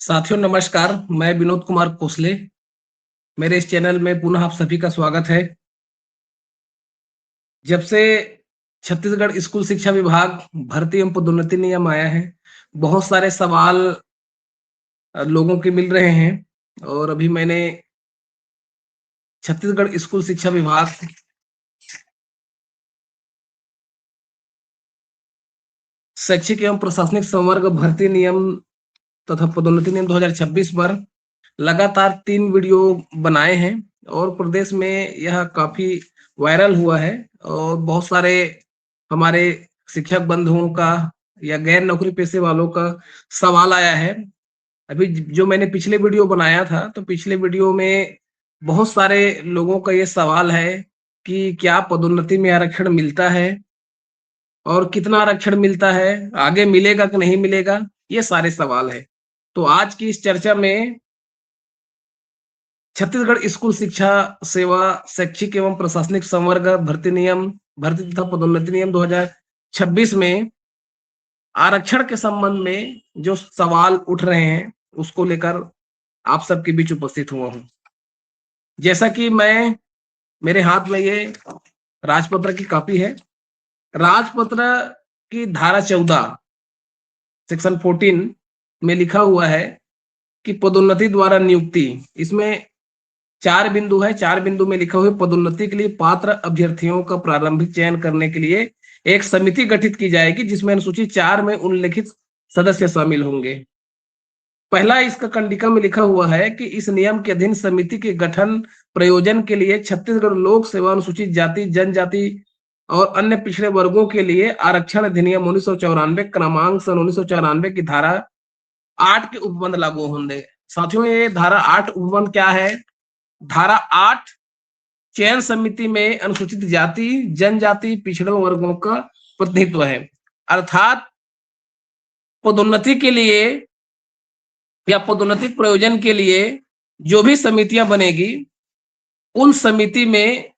साथियों नमस्कार, मैं विनोद कुमार कोसले। मेरे इस चैनल में पुनः आप सभी का स्वागत है। जब से छत्तीसगढ़ स्कूल शिक्षा विभाग भर्ती एवं पदोन्नति नियम आया है, बहुत सारे सवाल लोगों के मिल रहे हैं और अभी मैंने छत्तीसगढ़ स्कूल शिक्षा विभाग शैक्षिक एवं प्रशासनिक संवर्ग भर्ती नियम तथा पदोन्नति नियम 2026 पर लगातार 3 वीडियो बनाए हैं और प्रदेश में यह काफी वायरल हुआ है और बहुत सारे हमारे शिक्षक बंधुओं का या गैर नौकरी पेशे वालों का सवाल आया है। अभी जो मैंने पिछले वीडियो बनाया था, तो पिछले वीडियो में बहुत सारे लोगों का ये सवाल है कि क्या पदोन्नति में आरक्षण मिलता है और कितना आरक्षण मिलता है, आगे मिलेगा कि नहीं मिलेगा, ये सारे सवाल है। तो आज की इस चर्चा में छत्तीसगढ़ स्कूल शिक्षा सेवा शैक्षिक एवं प्रशासनिक संवर्ग भर्ती तथा पदोन्नति नियम 2026 में आरक्षण के संबंध में जो सवाल उठ रहे हैं उसको लेकर आप सबके बीच उपस्थित हुआ हूं। जैसा कि मेरे हाथ में ये राजपत्र की कॉपी है। राजपत्र की धारा 14 सेक्शन 14 में लिखा हुआ है कि पदोन्नति द्वारा नियुक्ति, इसमें 4 बिंदु है। 4 बिंदु में लिखा हुआ है पदोन्नति के लिए पात्र अभ्यर्थियों का प्रारंभिक चयन करने के लिए एक समिति गठित की जाएगी जिसमें अनुसूची 4 में उल्लेखित सदस्य शामिल होंगे। पहला इसका कंडिका में लिखा हुआ है कि इस नियम के अधीन समिति के गठन प्रयोजन के लिए छत्तीसगढ़ लोक सेवा अनुसूचित जाति जनजाति और अन्य पिछड़े वर्गों के लिए आरक्षण अधिनियम 1994 क्रमांक सन 1994 की धारा 8 के उपबंध लागू होंगे। साथियों, ये धारा 8 उपबंध क्या है? धारा 8 चयन समिति में अनुसूचित जाति जनजाति पिछड़े वर्गों का प्रतिनिधित्व है। अर्थात पदोन्नति के लिए या पदोन्नति प्रयोजन के लिए जो भी समितियां बनेगी, उन समिति में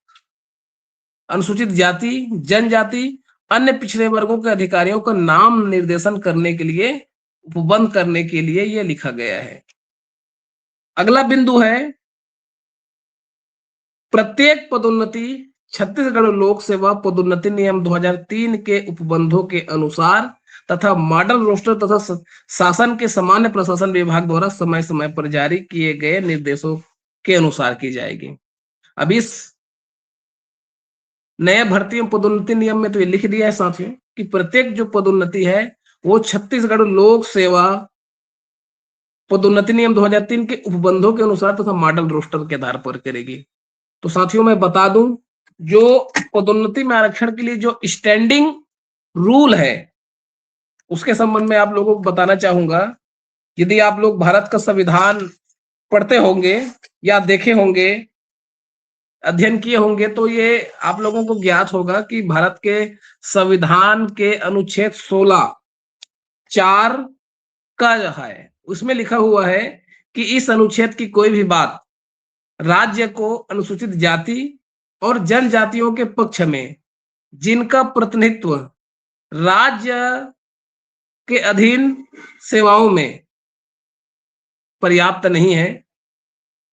अनुसूचित जाति जनजाति अन्य पिछड़े वर्गों के अधिकारियों का नाम निर्देशन करने के लिए, उपबंध करने के लिए यह लिखा गया है। अगला बिंदु है प्रत्येक पदोन्नति छत्तीसगढ़ लोक सेवा पदोन्नति नियम 2003 के उपबंधों के अनुसार तथा मॉडल रोस्टर तथा शासन के सामान्य प्रशासन विभाग द्वारा समय समय पर जारी किए गए निर्देशों के अनुसार की जाएगी। अब इस नए भर्ती एवं पदोन्नति नियम में तो ये लिख दिया है साथियों कि प्रत्येक जो पदोन्नति है वो छत्तीसगढ़ लोक सेवा पदोन्नति नियम 2003 के उपबंधों के अनुसार तथा मॉडल रोस्टर के आधार पर करेगी। तो साथियों मैं बता दूं, जो पदोन्नति में आरक्षण के लिए जो स्टैंडिंग रूल है उसके संबंध में आप लोगों को बताना चाहूंगा। यदि आप लोग भारत का संविधान पढ़ते होंगे या देखे होंगे, अध्ययन किए होंगे, तो ये आप लोगों को ज्ञात होगा कि भारत के संविधान के अनुच्छेद 16(4) का है, उसमें लिखा हुआ है कि इस अनुच्छेद की कोई भी बात राज्य को अनुसूचित जाति और जनजातियों के पक्ष में जिनका प्रतिनिधित्व राज्य के अधीन सेवाओं में पर्याप्त नहीं है,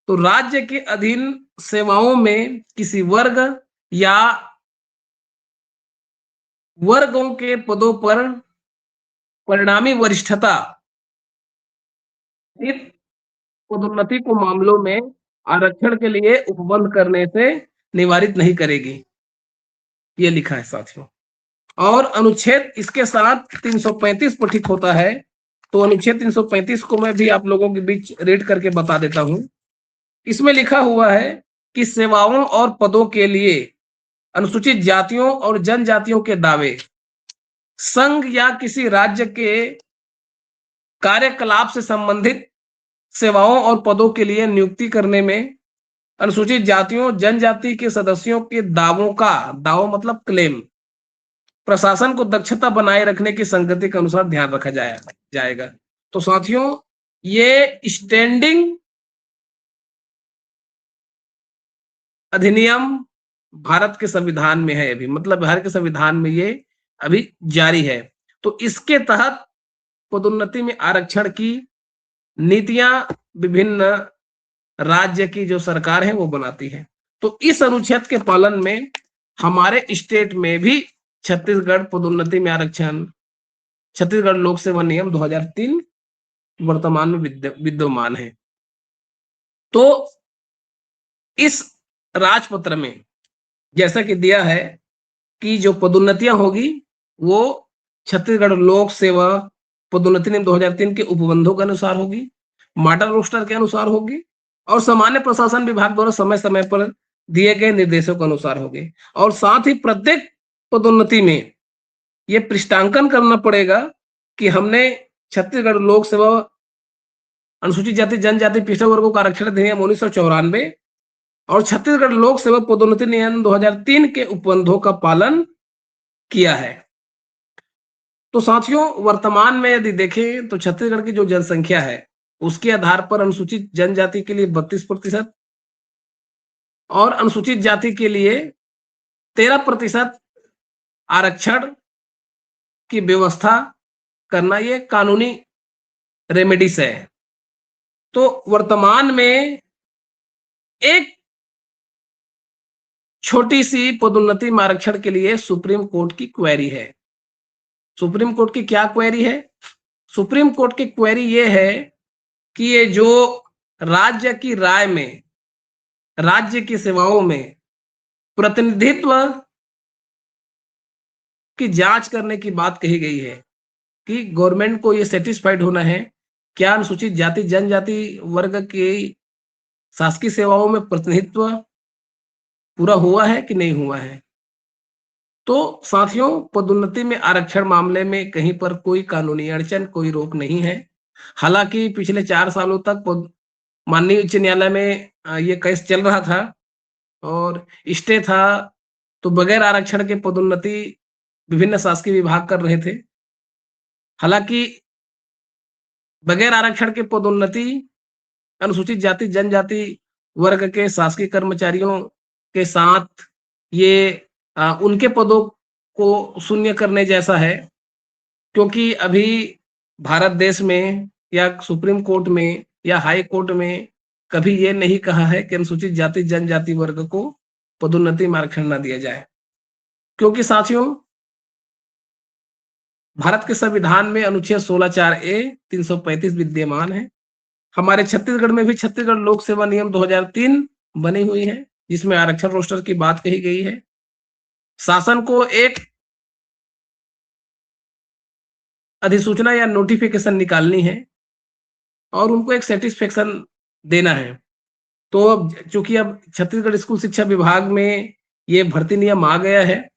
तो राज्य के अधीन सेवाओं में किसी वर्ग या वर्गों के पदों पर परिणामी वरिष्ठता इस पदोन्नति को मामलों में आरक्षण के लिए उपबंध करने से निवारित नहीं करेगी, ये लिखा है साथियों। और अनुच्छेद इसके साथ 335 पर ठीक होता है, तो अनुच्छेद 335 को मैं भी आप लोगों के बीच रीड करके बता देता हूं। इसमें लिखा हुआ है कि सेवाओं और पदों के लिए अनुसूचित जातियों और जनजातियों के दावे संघ या किसी राज्य के कार्यकलाप से संबंधित सेवाओं और पदों के लिए नियुक्ति करने में अनुसूचित जातियों जनजाति के सदस्यों के दावों का, दावों मतलब क्लेम, प्रशासन को दक्षता बनाए रखने की संगति के अनुसार ध्यान रखा जाएगा। तो साथियों, ये स्टैंडिंग अधिनियम भारत के संविधान में है अभी, मतलब भारत के संविधान में ये अभी जारी है। तो इसके तहत पदोन्नति में आरक्षण की नीतियां विभिन्न राज्य की जो सरकार है वो बनाती है। तो इस अनुच्छेद के पालन में हमारे स्टेट में भी छत्तीसगढ़ पदोन्नति में आरक्षण, छत्तीसगढ़ लोक सेवा नियम 2003 वर्तमान में विद्यमान है। तो इस राजपत्र में जैसा कि दिया है कि जो पदोन्नतियां होगी वो छत्तीसगढ़ लोक सेवा पदोन्नति नियम 2003 के उपबंधों के अनुसार होगी, मॉडल रोस्टर के अनुसार होगी और सामान्य प्रशासन विभाग द्वारा समय समय पर दिए गए निर्देशों के अनुसार होगी। और साथ ही प्रत्येक पदोन्नति में ये पृष्ठांकन करना पड़ेगा कि हमने छत्तीसगढ़ लोक सेवा अनुसूचित जाति जनजाति पिछड़ा वर्गों का आरक्षण अधिनियम 1994 और छत्तीसगढ़ लोक सेवा पदोन्नति नियम 2003 के उपबंधों का पालन किया है। तो साथियों, वर्तमान में यदि देखें तो छत्तीसगढ़ की जो जनसंख्या है उसके आधार पर अनुसूचित जनजाति के लिए 32% और अनुसूचित जाति के लिए 13% आरक्षण की व्यवस्था करना ये कानूनी रेमेडीज है। तो वर्तमान में एक छोटी सी पदोन्नति में आरक्षण के लिए सुप्रीम कोर्ट की क्वेरी है। सुप्रीम कोर्ट की क्या क्वेरी है? सुप्रीम कोर्ट की क्वेरी ये है कि ये जो राज्य की राय में, राज्य की सेवाओं में प्रतिनिधित्व की जांच करने की बात कही गई है कि गवर्नमेंट को ये सेटिस्फाइड होना है क्या अनुसूचित जाति जनजाति वर्ग की शासकीय सेवाओं में प्रतिनिधित्व पूरा हुआ है कि नहीं हुआ है। तो साथियों, पदोन्नति में आरक्षण मामले में कहीं पर कोई कानूनी अड़चन, कोई रोक नहीं है। हालांकि पिछले 4 सालों तक माननीय उच्च न्यायालय में ये केस चल रहा था और स्टे था, तो बगैर आरक्षण के पदोन्नति विभिन्न शासकीय विभाग कर रहे थे। हालांकि बगैर आरक्षण के पदोन्नति अनुसूचित जाति जनजाति वर्ग के शासकीय कर्मचारियों के साथ ये उनके पदों को शून्य करने जैसा है, क्योंकि अभी भारत देश में या सुप्रीम कोर्ट में या हाई कोर्ट में कभी ये नहीं कहा है कि अनुसूचित जाति जनजाति वर्ग को पदोन्नति में आरक्षण न दिया जाए। क्योंकि साथियों, भारत के संविधान में अनुच्छेद 16(4)A 335 विद्यमान है। हमारे छत्तीसगढ़ में भी छत्तीसगढ़ लोक सेवा नियम 2003 बनी हुई है जिसमें आरक्षण रोस्टर की बात कही गई है। शासन को एक अधिसूचना या नोटिफिकेशन निकालनी है और उनको एक सेटिस्फेक्शन देना है। तो अब चूंकि अब छत्तीसगढ़ स्कूल शिक्षा विभाग में ये भर्ती नियम आ गया है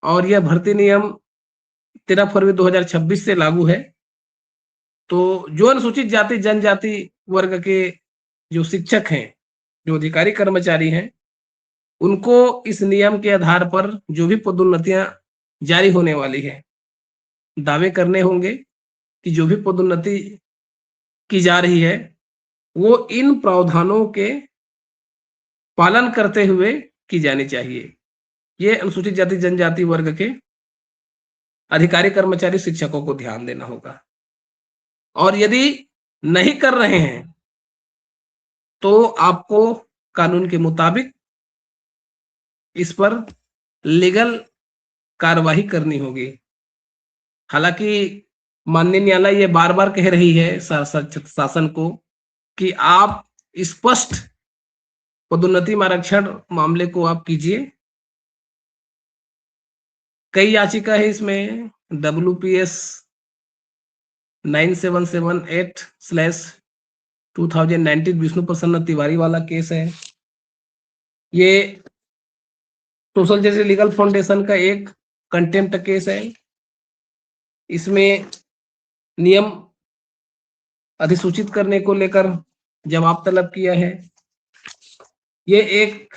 और यह भर्ती नियम 13 फरवरी 2026 से लागू है। तो जो अनुसूचित जाति जनजाति वर्ग के जो शिक्षक हैं, जो अधिकारी कर्मचारी हैं, उनको इस नियम के आधार पर जो भी पदोन्नतियां जारी होने वाली है, दावे करने होंगे कि जो भी पदोन्नति की जा रही है वो इन प्रावधानों के पालन करते हुए की जानी चाहिए। ये अनुसूचित जाति जनजाति वर्ग के अधिकारी कर्मचारी शिक्षकों को ध्यान देना होगा। और यदि नहीं कर रहे हैं तो आपको कानून के मुताबिक इस पर लीगल कार्रवाई करनी होगी। हालांकि माननीय न्यायालय ये बार बार कह रही है शासन को कि आप स्पष्ट पदोन्नति में आरक्षण मामले को आप कीजिए। कई याचिका है इसमें, WPS 9778/2019 विष्णु प्रसन्न तिवारी वाला केस है। ये सोशल जस्टिस लीगल फाउंडेशन का एक कंटेम्प्ट केस है। इसमें नियम अधिसूचित करने को लेकर जवाब तलब किया है। ये एक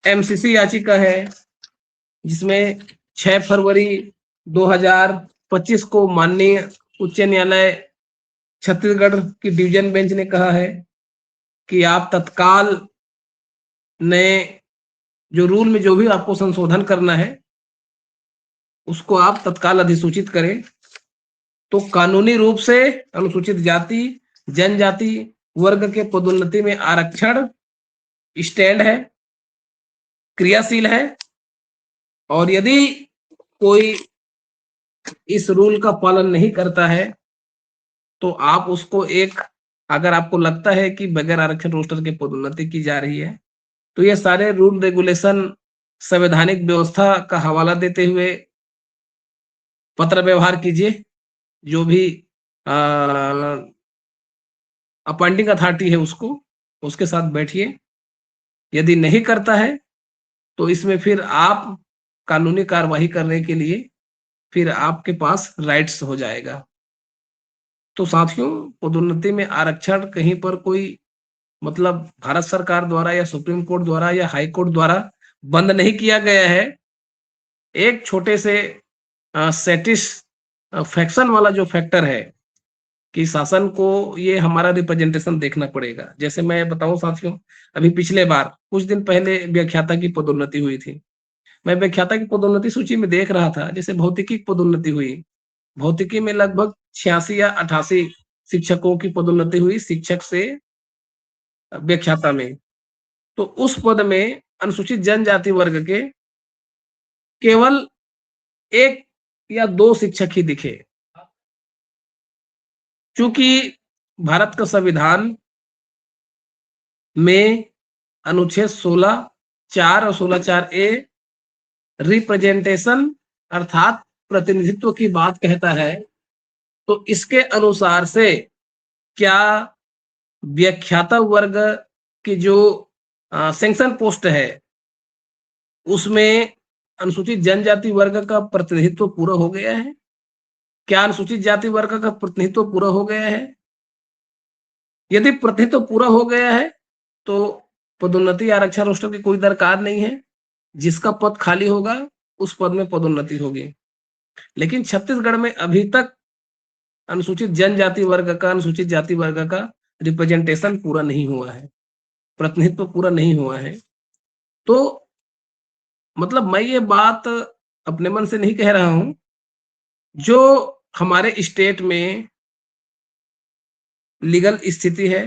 MCC याचिका है जिसमें 6 फरवरी 2025 को माननीय उच्च न्यायालय छत्तीसगढ़ की डिवीजन बेंच ने कहा है कि आप तत्काल नए जो रूल में जो भी आपको संशोधन करना है उसको आप तत्काल अधिसूचित करें। तो कानूनी रूप से अनुसूचित जाति जनजाति वर्ग के पदोन्नति में आरक्षण स्टैंड है, क्रियाशील है। और यदि कोई इस रूल का पालन नहीं करता है तो आप उसको एक, अगर आपको लगता है कि बगैर आरक्षण रोस्टर के पदोन्नति की जा रही है, तो ये सारे रूल रेगुलेशन संवैधानिक व्यवस्था का हवाला देते हुए पत्र व्यवहार कीजिए। जो भी अपॉइंटिंग अथॉरिटी है उसके साथ बैठिए। यदि नहीं करता है तो इसमें फिर आप कानूनी कार्यवाही करने के लिए फिर आपके पास राइट्स हो जाएगा। तो साथियों, पदोन्नति में आरक्षण कहीं पर कोई मतलब भारत सरकार द्वारा या सुप्रीम कोर्ट द्वारा या हाई कोर्ट द्वारा बंद नहीं किया गया है। एक छोटे से सेटिस्फैक्शन वाला जो फैक्टर है कि शासन को ये हमारा रिप्रेजेंटेशन देखना पड़ेगा। जैसे मैं बताऊं साथियों, अभी पिछले बार कुछ दिन पहले व्याख्याता की पदोन्नति हुई थी। मैं व्याख्याता की पदोन्नति सूची में देख रहा था, जैसे भौतिकी की पदोन्नति हुई। भौतिकी में लगभग 86 या 88 शिक्षकों की पदोन्नति हुई शिक्षक से व्याख्याता में। तो उस पद में अनुसूचित जनजाति वर्ग के केवल 1 या 2 शिक्षक ही दिखे। चूंकि भारत का संविधान में अनुच्छेद 16(4) और 16(4)(a) रिप्रेजेंटेशन अर्थात प्रतिनिधित्व की बात कहता है, तो इसके अनुसार से क्या व्याख्याता वर्ग की जो सैंक्शन पोस्ट है उसमें अनुसूचित जनजाति वर्ग का प्रतिनिधित्व पूरा हो गया है? क्या अनुसूचित जाति वर्ग का प्रतिनिधित्व पूरा हो गया है? यदि प्रतिनिधित्व पूरा हो गया है तो पदोन्नति आरक्षण रोस्टर की कोई दरकार नहीं है। जिसका पद खाली होगा उस पद में पदोन्नति होगी। लेकिन छत्तीसगढ़ में अभी तक अनुसूचित जनजाति वर्ग का, अनुसूचित जाति वर्ग का रिप्रेजेंटेशन पूरा नहीं हुआ है, प्रतिनिधित्व पूरा नहीं हुआ है। तो मतलब मैं ये बात अपने मन से नहीं कह रहा हूं। जो हमारे स्टेट में लीगल स्थिति है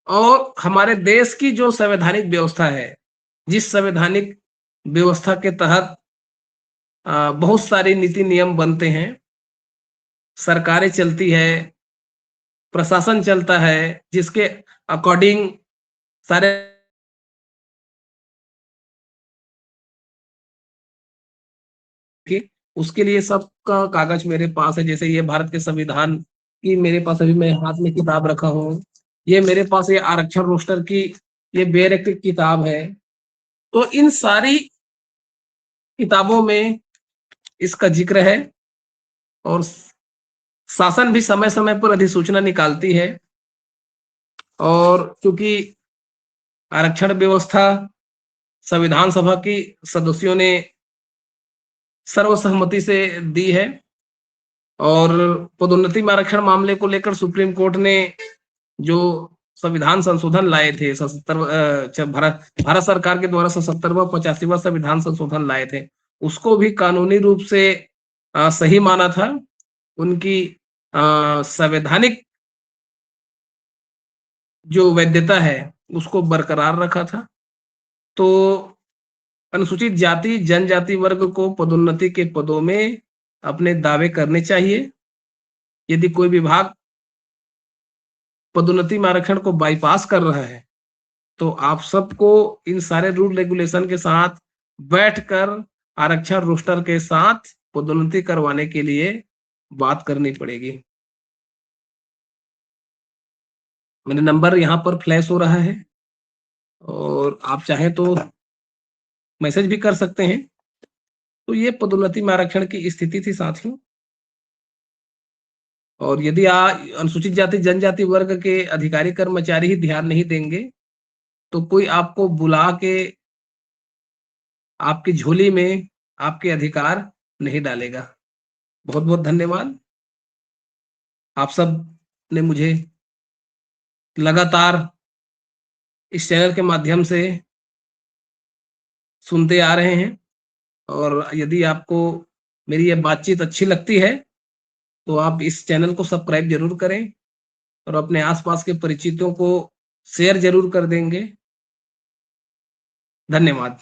और हमारे देश की जो संवैधानिक व्यवस्था है, जिस संवैधानिक व्यवस्था के तहत बहुत सारे नीति नियम बनते हैं, सरकारें चलती है, प्रशासन चलता है, जिसके अकॉर्डिंग सारे की उसके लिए सबका कागज मेरे पास है। जैसे ये भारत के संविधान की मेरे पास अभी मैं हाथ में किताब रखा हूँ। ये मेरे पास ये आरक्षण रोस्टर की ये बेयर एक्ट की किताब है। तो इन सारी किताबों में इसका जिक्र है और शासन भी समय समय पर अधिसूचना निकालती है। और क्योंकि आरक्षण व्यवस्था संविधान सभा की सदस्यों ने सर्वसहमति से दी है और पदोन्नति में आरक्षण मामले को लेकर सुप्रीम कोर्ट ने जो संविधान संशोधन लाए थे, 77 भारत सरकार के द्वारा 77वां 85वां संविधान संशोधन लाए थे, उसको भी कानूनी रूप से सही माना था। उनकी संवैधानिक जो वैधता है उसको बरकरार रखा था। तो अनुसूचित जाति जनजाति वर्ग को पदोन्नति के पदों में अपने दावे करने चाहिए। यदि कोई विभाग पदोन्नति में आरक्षण को बाईपास कर रहा है तो आप सबको इन सारे रूल रेगुलेशन के साथ बैठकर आरक्षण रोस्टर के साथ पदोन्नति करवाने के लिए बात करनी पड़ेगी। मेरा नंबर यहाँ पर फ्लैश हो रहा है और आप चाहें तो मैसेज भी कर सकते हैं। तो ये पदोन्नति में आरक्षण की स्थिति थी साथियों। और यदि अनुसूचित जाति जनजाति वर्ग के अधिकारी कर्मचारी ही ध्यान नहीं देंगे तो कोई आपको बुला के आपकी झोली में आपके अधिकार नहीं डालेगा। बहुत बहुत धन्यवाद। आप सब ने मुझे लगातार इस चैनल के माध्यम से सुनते आ रहे हैं और यदि आपको मेरी ये बातचीत अच्छी लगती है तो आप इस चैनल को सब्सक्राइब जरूर करें और अपने आसपास के परिचितों को शेयर जरूर कर देंगे। धन्यवाद।